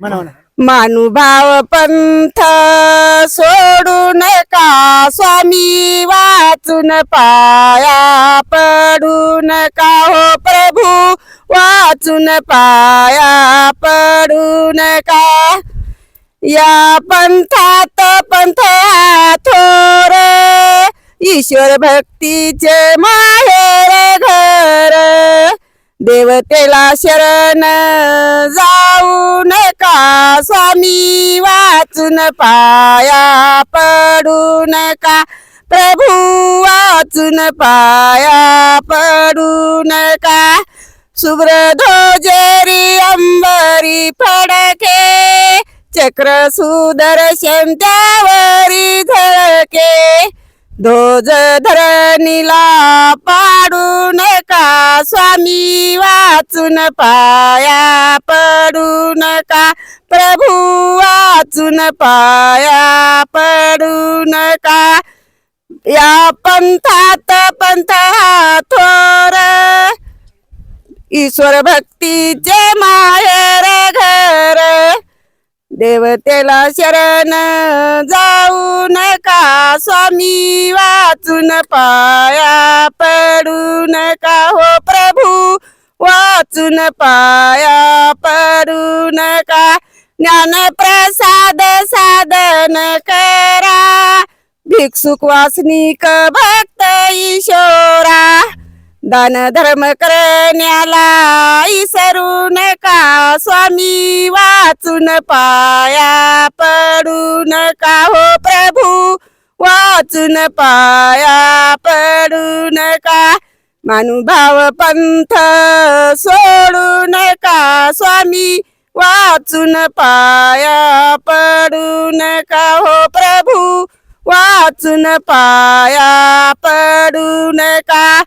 मानुभाव पंथ सोडू नका स्वामी वाचून पाया पडू नका हो प्रभू वाचून पाया पडू नका या पंथात पंथ थोर ईश्वर भक्तीचे माहेर घर देवतेला शरण जाऊ नका स्वामी वाचून पाया पडू नका प्रभू वाचून पाया पडू नका शुभ्रध्वजेरी अंबरी फडके चक्र सुदर्शन त्यावरी झळके ध्वज धरणीला पाडू नका स्वामी वाचून पाया पडू नका प्रभू वाचून पाया पडू नका या पंथात पंथ थोर ईश्वर भक्तीचे माहेर घर देवतेला शरण जाऊ नका स्वामी वाचून पाया पडू नका हो प्रभू वाचून पाया पडू नका ज्ञान प्रसाद साधन करा भिक्षुक वासनिक भक्त ईश्वरा दान धर्म करण्याला विसरू नका स्वामी वाचून पाया पडू नका हो प्रभू वाचून पाया पडू नका मानुभाव पंथ सोडू नका स्वामी वाचून पाया पडू नका हो प्रभू वाचून पाया पडू नका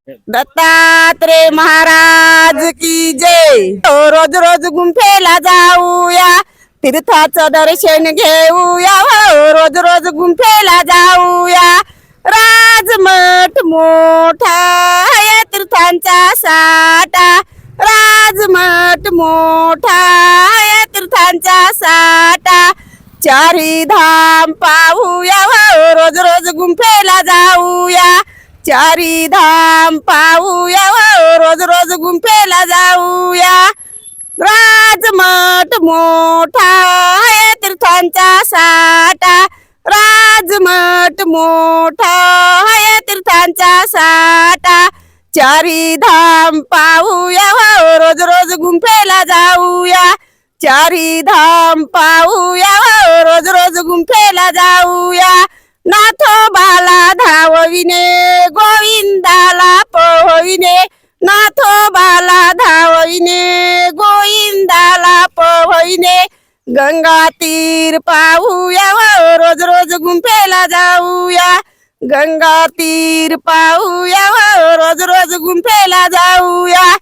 दत्तात्रेय महाराज की जय रोज रोज गुंफेला जाऊया तीर्थाचं दर्शन घेऊया रोज रोज गुंफेला जाऊया राजमठ मोठा या तीर्थांचा साठा राजमठ मोठा या तीर्थांचा साठा चारी धाम पाहूया रोज रोज गुंफेला जाऊया चारी धाम पाहूया रोज रोज गुंफेला जाऊया राजमठ मोठा या तीर्थांचा साठा राजमठ मोठा या तीर्थांचा साठा चारी धाम पाहूया रोज रोज गुंफेला जाऊया चारी धाम पाहूया रोज रोज गुंफेला जाऊया नाथोबाला धावविने गोविंदाला पोहविने नाथोबाला धावविने गोविंदाला पोहविने गंगा तीर पाहूया रोज रोज गुंफेला जाऊया गंगा तीर पाहूया रोज रोज गुंफेला जाऊया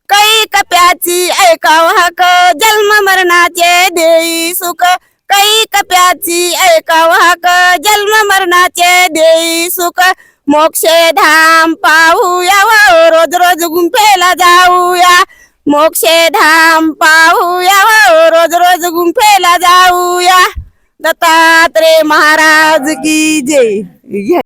काही कप्याची ऐकाव हाक जन्म मरणाचे देई सुख काही कप्याची ऐकाव हाक जन्म मरणाचे देई सुख मोक्षे धाम पाहूया रोज रोज गुंफेला जाऊया मोक्षे धाम पाहूया रोज रोज गुंफेला जाऊया दत्तात्रेय महाराज की जय